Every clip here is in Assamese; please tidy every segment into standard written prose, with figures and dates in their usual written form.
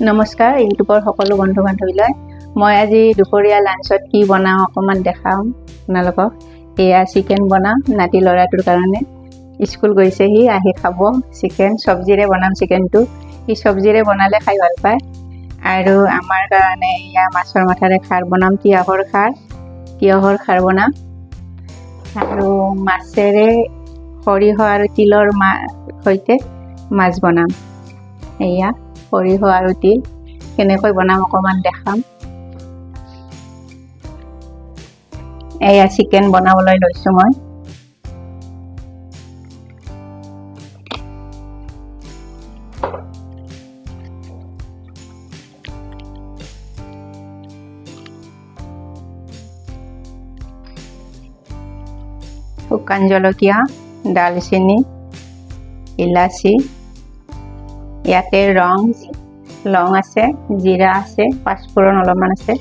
নমস্কাৰ ইউটিউবৰ সকলো বন্ধু বান্ধৱীলৈ মই আজি দুপৰীয়া লাঞ্চত কি বনাওঁ অকমান দেখাম আপোনালোকক এয়া চিকেন বনাম নাতি লৰাটোৰ কাৰণে স্কুল গৈছেহি আহি খাব চিকেন সবজিৰে বনাম চিকেনটো এই সবজিৰে বনালে খাই ভাল পায় আৰু আমাৰ কাৰণে এয়া মাছৰ মাথাৰে খাৰ বনাম তিয়হৰ খাৰ বনাম আৰু মাছেৰে সৰিয়হ আৰু তিলৰ সৈতে মাছ বনাম এয়া সৰিয়হ আৰু তিল কেনেকৈ বনাম অকমান দেখাম এয়া চিকেন বনাবলৈ লৈছো মই শুকান জলকীয়া দালচেনি ইলাচি ইয়াতে লং আছে জিৰা আছে পাঁচফোৰণ অলপমান আছে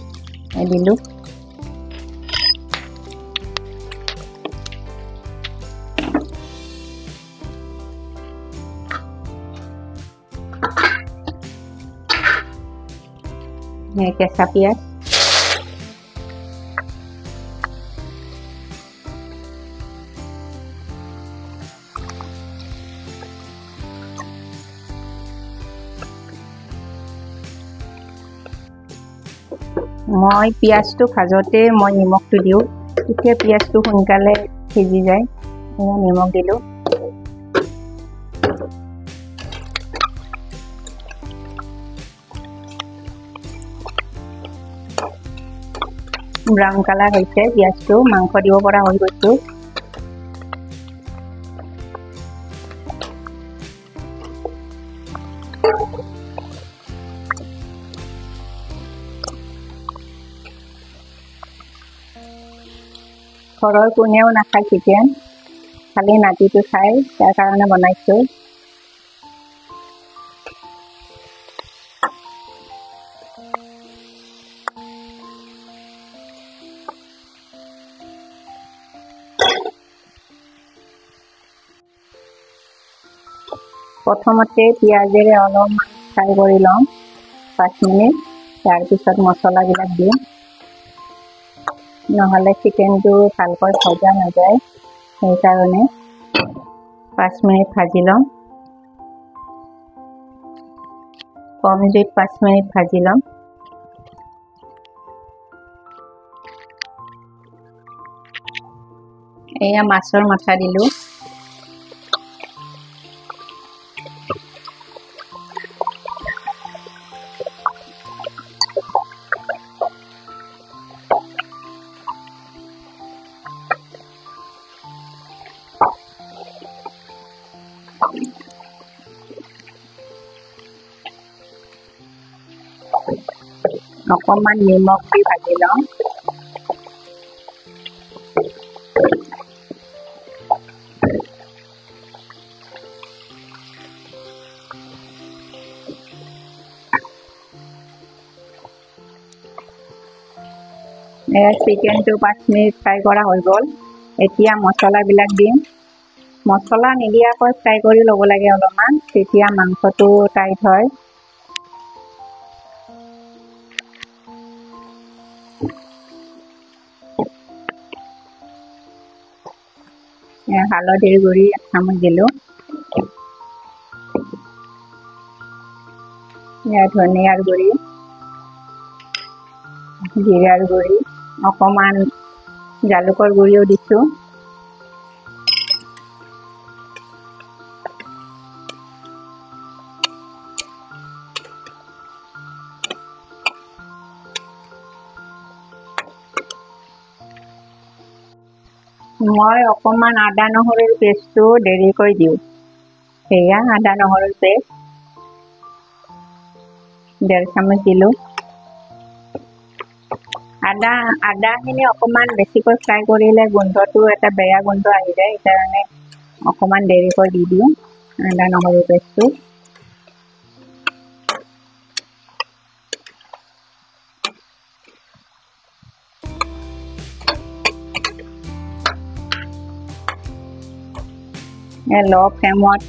দিলো কেঁচা পিঁয়াজ মই পিঁয়াজটো ভাজতে মই নিমখটো দিওঁ তেতিয়া পিঁয়াজটো সোনকালে সিজি যায় নিমখ দিলো ব্ৰাউন কালাৰ হৈছে পিঁয়াজটো মাংস দিব পৰা হৈ গৈছো ঘৰৰ কোনেও নাখায় চিকেন খালি নাতিটো খায় তাৰ কাৰণে বনাইছো প্ৰথমতে পিঁয়াজেৰে অলপমান ফ্ৰাই কৰি লওঁ 5 মিনিট তাৰপিছত মছলাবিলাক দিম নহলে চিকেনটো ভালকৈ ভজা নাযায় সেইকাৰণে 5 মিনিট ভাজি লওঁ কম জুইত 5 মিনিট ভাজি লওঁ এয়া মাছৰ মাথা দিলো অকণমান নিমখ দি ভাজি লওঁ চিকেনটো 5 মিনিট ফ্ৰাই কৰা হৈ গ'ল এতিয়া মছলাবিলাক দিম মছলা নিদিয়াকৈ ফ্ৰাই কৰি ল'ব লাগে অলপমান তেতিয়া মাংসটো টাইট হয় হালধিৰ গুড়ি 1 চামুচ দিলো ধনিয়াৰ গুড়ি জিৰাৰ গুড়ি অকণমান জালুকৰ গুড়িও দিছো মই অকণমান আদা নহৰুৰ পেষ্টটো দেৰিকৈ দিওঁ সেয়া আদা নহৰুৰ পেষ্ট 1.5 চামুচ দিলোঁ আদাখিনি অকণমান বেছিকৈ ফ্ৰাই কৰিলে গোন্ধটো এটা বেয়া গোন্ধ আহি যায় সেইকাৰণে অকণমান দেৰিকৈ দি দিওঁ আদা নহৰুৰ পেষ্টটো লো ফ্লেমত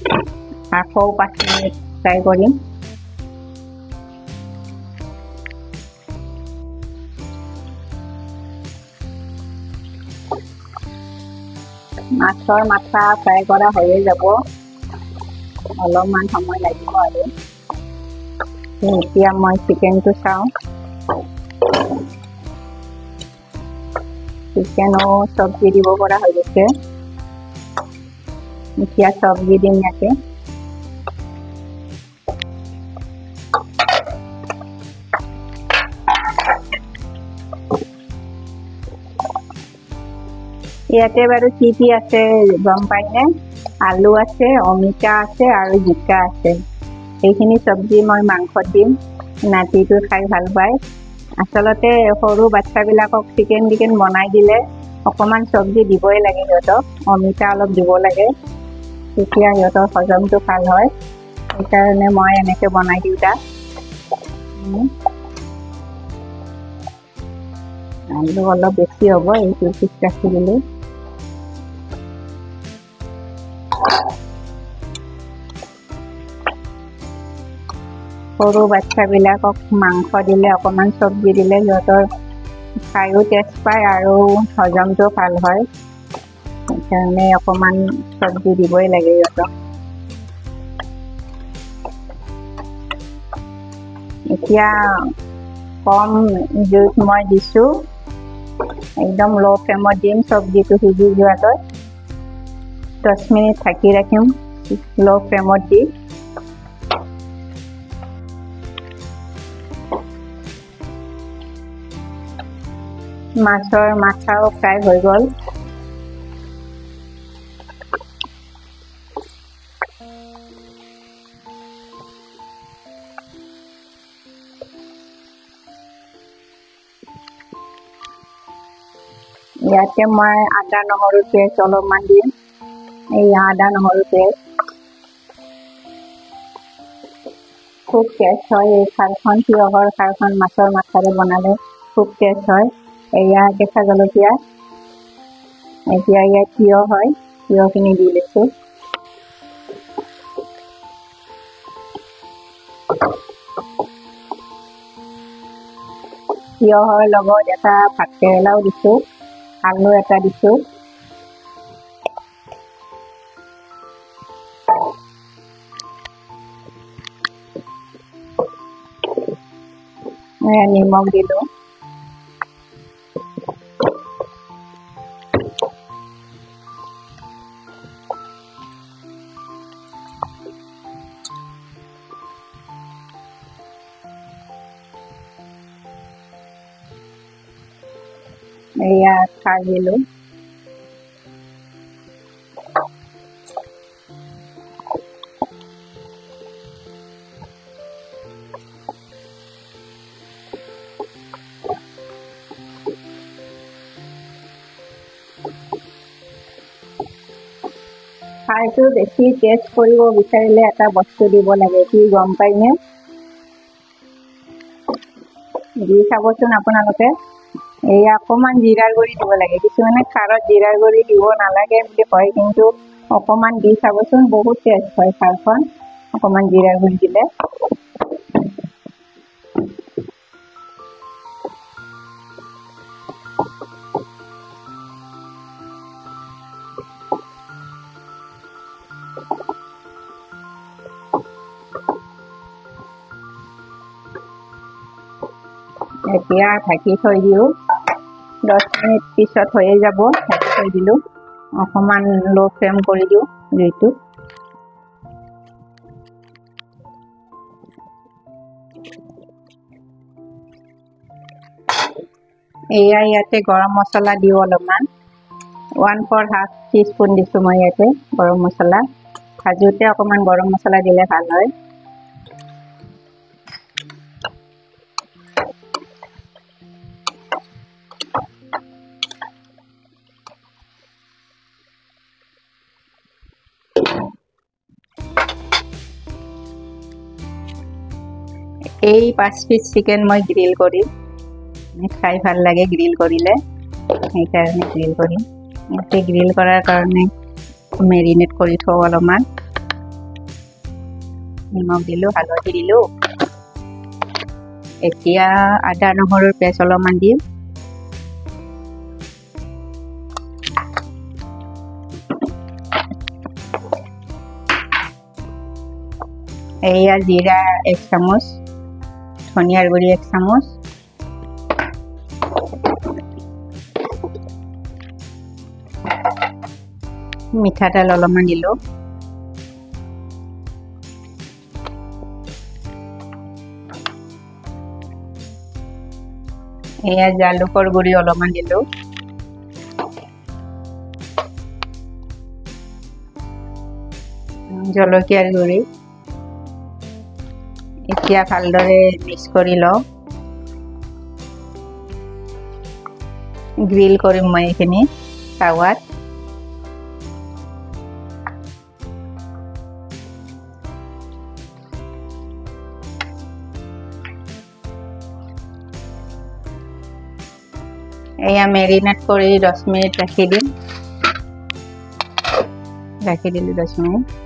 আকৌ 5 মিনিট ফ্ৰাই কৰিম মাছৰ মাথা ফ্ৰাই কৰা হৈয়ে যাব, অলপমান সময় লাগিব আৰু। এতিয়া মই চিকেনটো চাওঁ। চিকেনো চব্জি দিব পৰা হৈ গৈছে। এতিয়া চব্জি দিম ইয়াতে। ইয়াতে বাৰু কি আছে গম পাইনে? আলু আছে, অমিতা আছে আৰু জিকা আছে। এইখিনি চব্জি মই মাংসত দিম। নাতিটো খাই ভাল পায়। আচলতে সৰু বাচ্চাবিলাকক চিকেন বনাই দিলে অকণমান চব্জি দিবই লাগে সিহঁতক। অমিতা অলপ দিব লাগে, তেতিয়া সিহঁতৰ হজমটো ভাল হয়। সেইকাৰণে মই এনেকৈ বনাই দিওঁ তাক। আলু অলপ বেছি হ'ব এইটো পিচ ৰাখি দিলে। সৰু বাচ্চাবিলাকক মাংস দিলে অকণমান চব্জি দিলে সিহঁতৰ খায়ো টেষ্ট পায় আৰু হজমটো ভাল হয়। সেইকাৰণে অকণমান চব্জি দিবই লাগে সিহঁতক। এতিয়া কম জুইত মই দিছোঁ, একদম ল' ফ্লেমত দিম চব্জিটো সিজি যোৱালৈ। 10 মিনিট ঢাকি ৰাখিম ল' ফ্লেমত দি। মাছৰ মাথাও ফ্ৰাই হৈ গ'ল। ইয়াতে মই আদা নহৰু পেষ্ট অলপমান দিম। এই আদা নহৰু পেষ্ট খুব টেষ্ট হয়। এই খাৰখন, তিয়হৰ খাৰখন মাছৰ মাথাৰে বনালে খুব টেষ্ট হয়। এয়া কেঁচা জলকীয়া। এতিয়া ইয়াত তিয়হ হয়, তিয়হখিনি দি লৈছোঁ। তিয়হৰ লগত এটা ভাতকেৰেলাও দিছোঁ, আলু এটা দিছোঁ। নিমখ দিলোঁ। এয়া খাৰ দিলোঁ। খাৰটো বেছি টেষ্ট কৰিব বিচাৰিলে এটা বস্তু দিব লাগে, কি গম পায়নে? দি চাবচোন আপোনালোকে। এয়া অকণমান জিৰাৰ গুড়ি দিব লাগে। কিছুমানে খাৰত জিৰাৰ গুড়ি দিব নালাগে বুলি কয়, কিন্তু অকণমান দি চাবচোন, বহুত টেষ্ট হয় খাৰখন অকণমান জিৰাৰ গুড়ি দিলে। এতিয়া ঢাকি থৈ দিওঁ। 10 মিনিট পিছত হৈয়ে যাব। ঢাকি থৈ দিলোঁ। অকণমান ল' ফ্লেম কৰি দিওঁ জুইটো। এয়া ইয়াতে গৰম মছলা দিওঁ অলপমান। 1/4 টিস্পুন দিছোঁ মই ইয়াতে গৰম মছলা। ভাজোতে অকণমান গৰম মছলা দিলে ভাল হয়। এই 5 পিচ চিকেন মই গ্ৰিল কৰিম। খাই ভাল লাগে গ্ৰিল কৰিলে, সেইকাৰণে গ্ৰিল কৰিম। ইয়াতে গ্ৰিল কৰাৰ কাৰণে মেৰিনেট কৰি থওঁ অলপমান। নিমখ দিলোঁ, হালধি দিলোঁ। এতিয়া আদা নহৰুৰ পেষ্ট অলপমান দিম। एया जीरा 1 चामच, धनियार गुड़ी 1 चामच, मिठातेल अलपमान दिलो, एया जालुकर गुड़ी अलपमान दिलो, जलकियार गुड़ी इतना भालदरे मिक्स करि लो। ग्रिल करिम मैं एखिनि तावात। एया मेरिनेट करि 10 मिनिट राखि दिम। राखि दिलु 10 मिनिट।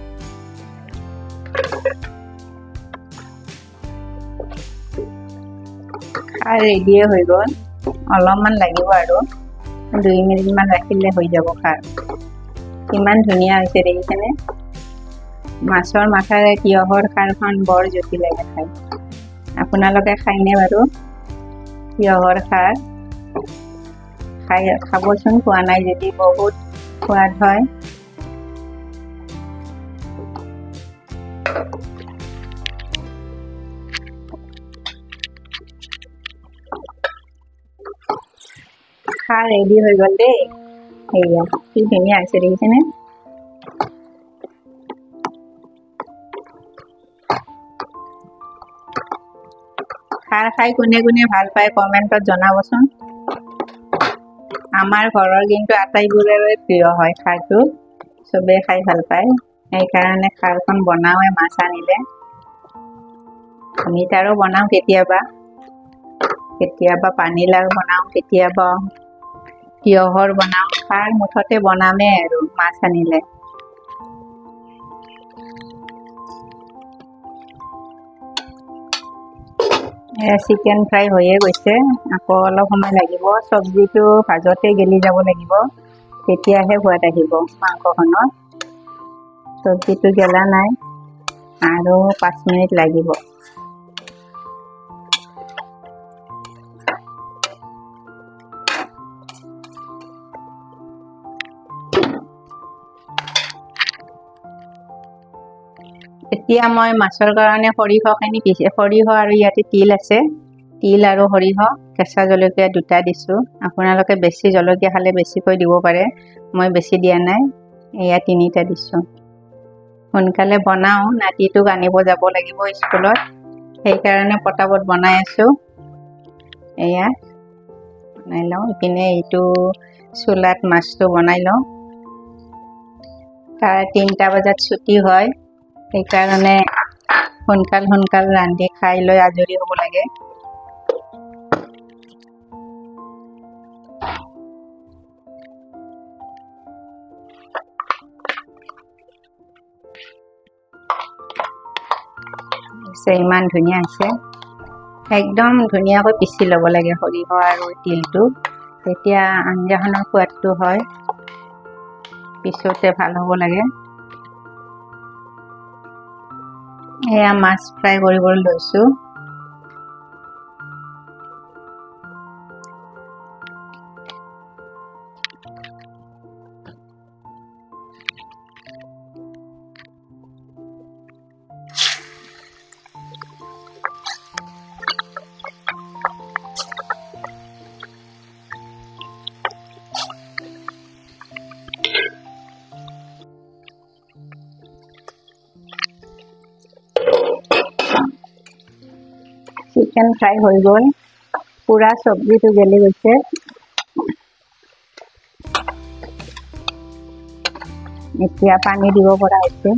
खार रेडी हो गल। अलपमान लागिब आरो 2 मिनिट मान राखिले हो जाब खार। किमान धुनिया होइसे देखिसेने। माछर माथारे तियहर खारखन बर जति लागे खाय। आपनालोके खाइने बारो तियहर खार? खाबचोन खुआ नाइ यदि बहुत स्वाद হয়। खार रेडी हो गल दे। एया कि धुनिया আছে দেখিছেনে। खार खाई कोने कोने ভাল পায় কমেন্টত জনাবচোন। आमार घरर किन्तु आटाइबोरे प्रिय হয় खारটো। सबे खाई ভাল पाয়। এই কারণে খারখন বনাওয়ে মাছ আনিলে। আমি তাৰো বনাও কেতিয়াবা। কেতিয়াবা পানীলাও বনাও, কেতিয়াবা तियहर बनाओ। खार मुठते बनामे आरो माछ आनिले। चिकेन फ्राई होये गइसे। आको अलप समय লাগিব। सब्जीটো भाजते गेली যাব লাগিব। তেতিয়াহে সোৱাদ আহিব মাংসখনৰ। सब्जीটো গেলা নাই আৰু 5 মিনিট লাগিব। এতিয়া মই মাছৰ কাৰণে সৰিহখিনি পিছে সৰিহ আৰু ইয়াতে তিল আছে। তিল আৰু সৰিহ কেঁচা জলকীয়া দুটা দিছো। আপোনালোকে বেছি জলকীয়া খালে বেছিকৈ দিব পাৰে। মই বেছি দিয়া নাই। এয়া 3টা দিছো। সোনকালে বনাও। নাতিটোক আনিব যাব লাগিব স্কুলত। সেই কাৰণে পটাপট বনাই আছো। এয়া বনাই লওঁ। ইপিনে এইটো চুলাত মাছটো বনাই লওঁ। তাৰ 3টা বজাত ছুটি হয়। এই কাৰণে সোনকাল ৰান্ধি খাই লৈ আজৰি হ'ব লাগে। ইমান ধুনীয়া আছে। একদম ধুনীয়াকৈ পিচি ল'ব লাগে সৰিহ আৰু তিলটো। তেতিয়া আঞ্জাখনৰ সোৱাদটো হয়। পিছতে ভাল হ'ব লাগে। এয়া মাছ ফ্ৰাই কৰিবলৈ লৈছো। चिकेन फ्राई हो गल। पूरा सब्जी गेली गई। এতিয়া पानी দিব পৰা হৈছে।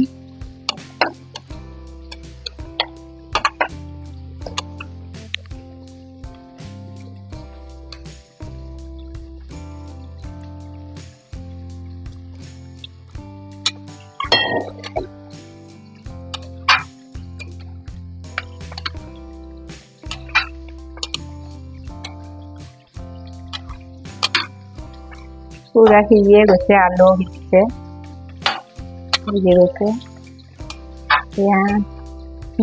पूरा सिजिए गए। आलू सिजिसे। सिजी गए।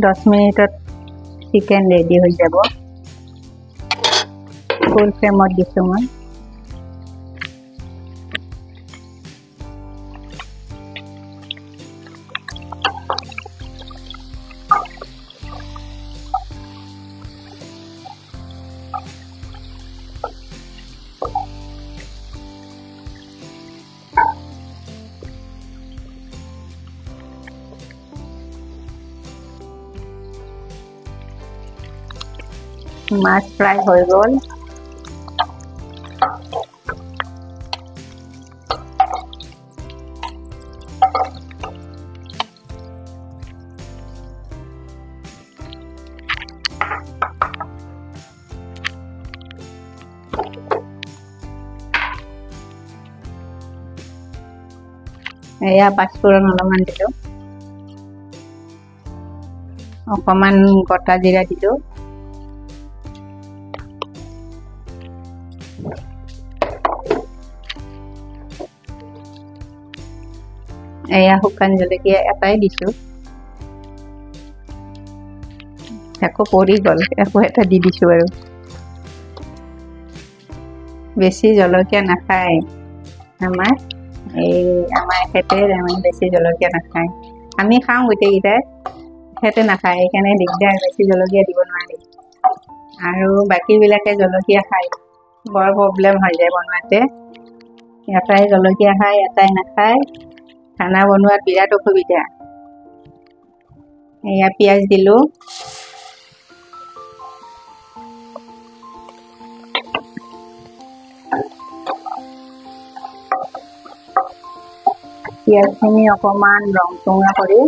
10 মিনিটত চিকেন ৰেডি হৈ যাব। ফুল ফ্লেমত দিছোঁ মই। মাছ ফ্ৰাই হৈ গ'ল। এয়া পাঁচফোৰণ অলপমান দিলোঁ, অকণমান গোটা জিৰা দিলোঁ, এয়া শুকান জলকীয়া এটাই দিছোঁ, আকৌ পৰি গ'ল, আকৌ এটা দি দিছোঁ আৰু। বেছি জলকীয়া নাখায় আমাৰ এখেতে বেছি জলকীয়া নাখায়। আমি খাওঁ গোটেইকেইটাই, এখেতে নাখায়, সেইকাৰণে দিগদাৰ, বেছি জলকীয়া দিব নোৱাৰি। আৰু বাকীবিলাকে জলকীয়া খায়, বৰ প্ৰব্লেম হৈ যায় বনোৱাতে। এটাই জলকীয়া খায়, এটাই নাখায়, খানা বনোৱাত বিৰাট অসুবিধা। এয়া পিঁয়াজ দিলোঁ, পিঁয়াজখিনি অকণমান ৰং চঙা কৰি,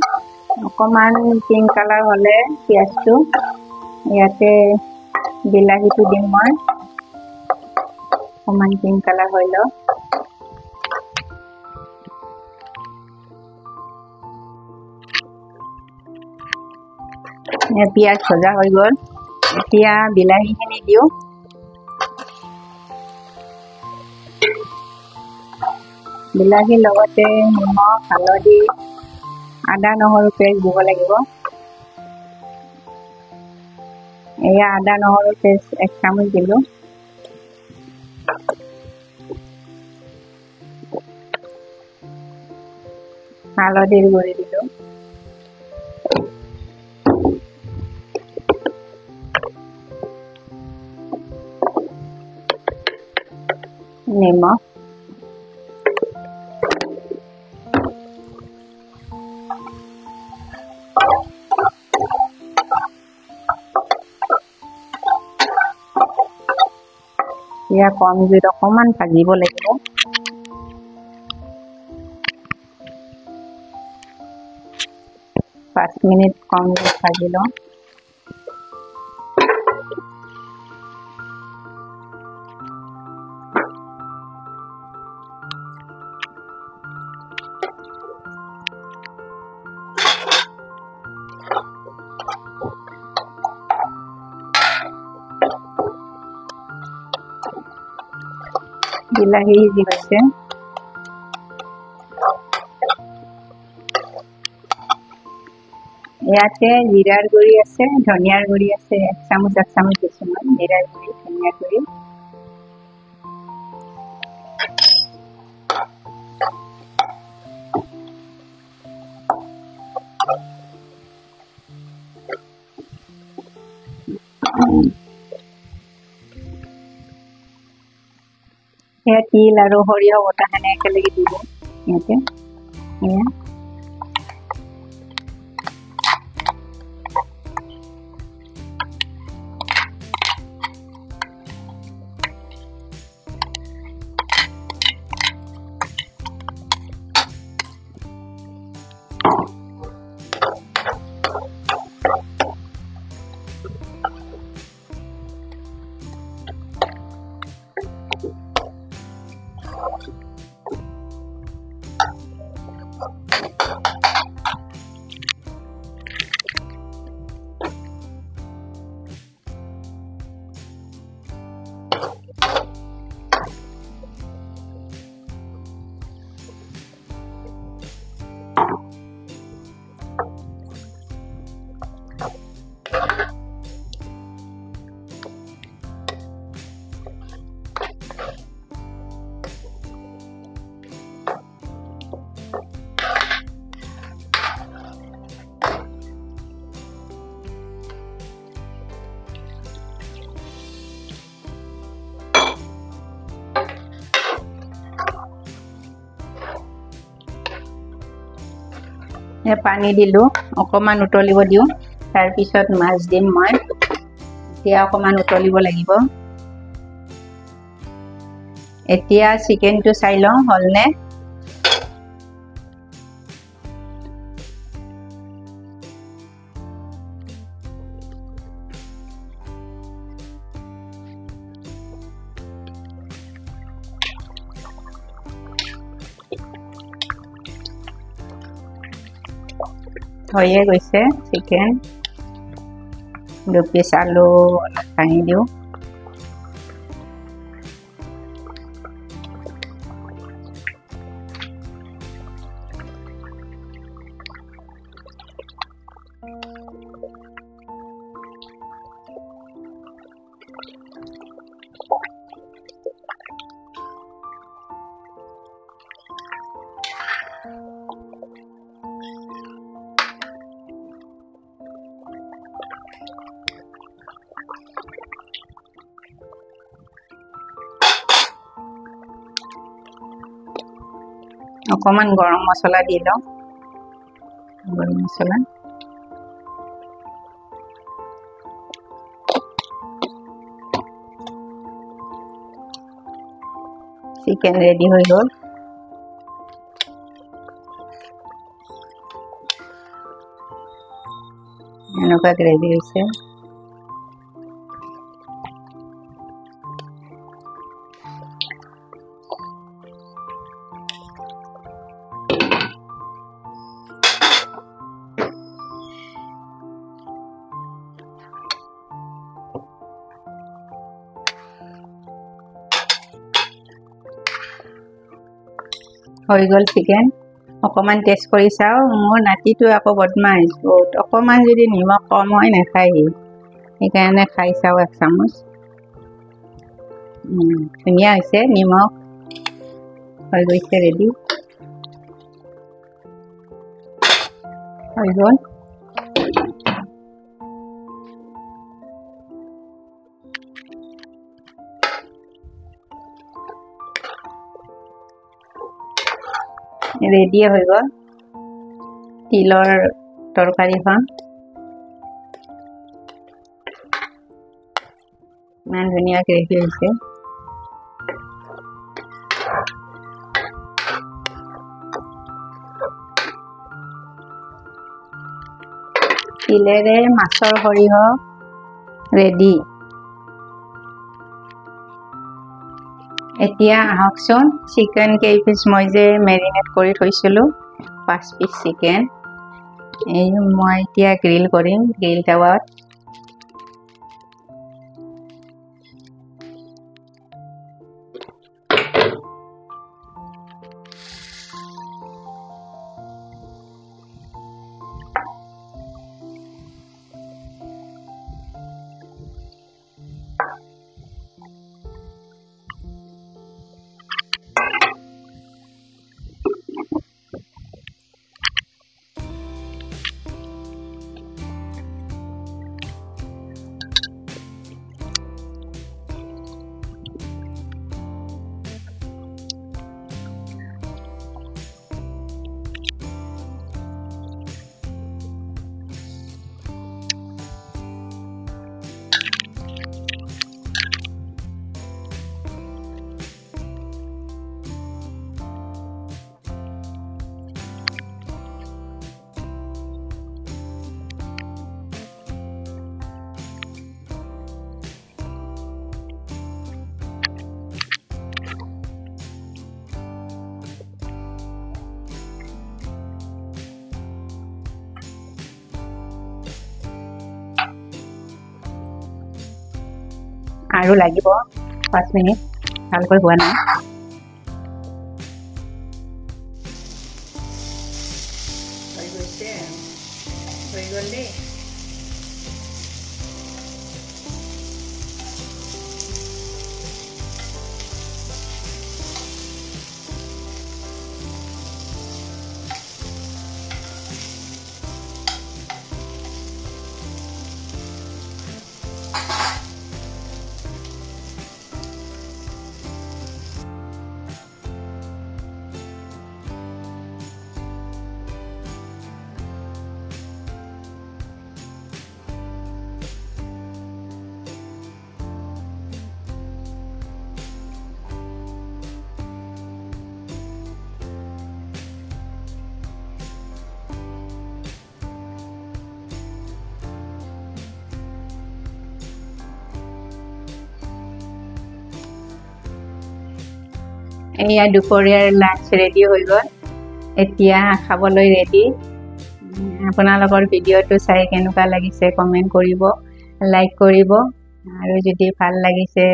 অকণমান পিংক কালাৰ হ'লে পিঁয়াজটো, ইয়াতে বিলাহীটো দিম মই, অকণমান পিংক কালাৰ হৈ লওক। পিঁয়াজ ভজা হৈ গ'ল, এতিয়া বিলাহীখিনি দিওঁ। বিলাহীৰ লগতে নিমখ, হালধি, আদা নহৰু পেষ্ট দিব লাগিব। এয়া আদা নহৰু পেষ্ট 1 চামুচ দিলোঁ। হালধিৰ গুড়ি দিলোঁ, নিমখ, এয়া কম জুইত অকণমান ভাজিব লাগিব। পাঁচ মিনিট কম জুইত ভাজি লওঁ। বিলাহী সিজি গৈছে, ইয়াতে জিৰাৰ গুড়ি আছে, ধনিয়াৰ গুড়ি আছে, 1 চামুচ দিছোঁ মই, জিৰাৰ গুড়ি, ধনিয়াৰ গুড়ি। সেয়া তিল আৰু সৰিয়হ বটাখিনি একেলগে দিব ইয়াতে। এয়া পানী দিলোঁ, অকণমান উতলিব দিওঁ। তাৰপিছত মাছ দিম মই। এতিয়া অকণমান উতলিব লাগিব। এতিয়া চিকেনটো চাই লওঁ হ'লনে। হৈয়ে গৈছে চিকেন। 2 পিচ আলু ভাঙি দিওঁ। অকণমান গৰম মছলা দি লওঁ। গৰম মছলা চিকেন ৰেডি হৈ গ'ল। এনেকুৱা গ্ৰেভি হৈছে। হৈ গ'ল চিকেন। অকণমান টেষ্ট কৰি চাওঁ। মোৰ নাতিটো আকৌ বদমাছ বহুত। অকণমান যদি নিমখ কম হয় নাখায়হি, সেইকাৰণে খাই চাওঁ 1 চামুচ। ধুনীয়া হৈছে। নিমখ হৈ গৈছে ৰেডি। হৈ গ'ল। ৰেডি হৈ গ'ল তিলৰ তৰকাৰীখন। ইমান ধুনীয়া গ্ৰেভি হৈছে। তিলেৰে মাছৰ সৰিয়হ ৰেডি। এতিয়া আহকচোন, চিকেন কেইপিচ মই যে মেৰিনেট কৰি থৈছিলোঁ, 5 পিচ চিকেন, এই মই এতিয়া গ্ৰিল কৰিম গ্ৰিল টাৱাত। আৰু লাগিব 5 মিনিট, ভালকৈ হোৱা নাই। হৈ গৈছে, হৈ গ'ল দেই। এয়া দুপৰীয়াৰ লাঞ্চ ৰেডি হৈ গ'ল এতিয়া খাবলৈ ৰেডি আপোনালোকৰ ভিডিঅ'টো চাই কেনেকুৱা লাগিছে কমেণ্ট কৰিব লাইক কৰিব আৰু যদি ভাল লাগিছে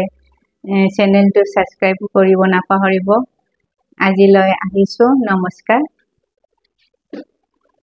চেনেলটো ছাবস্ক্ৰাইব কৰিব নাপাহৰিব আজিলৈ আহিছোঁ নমস্কাৰ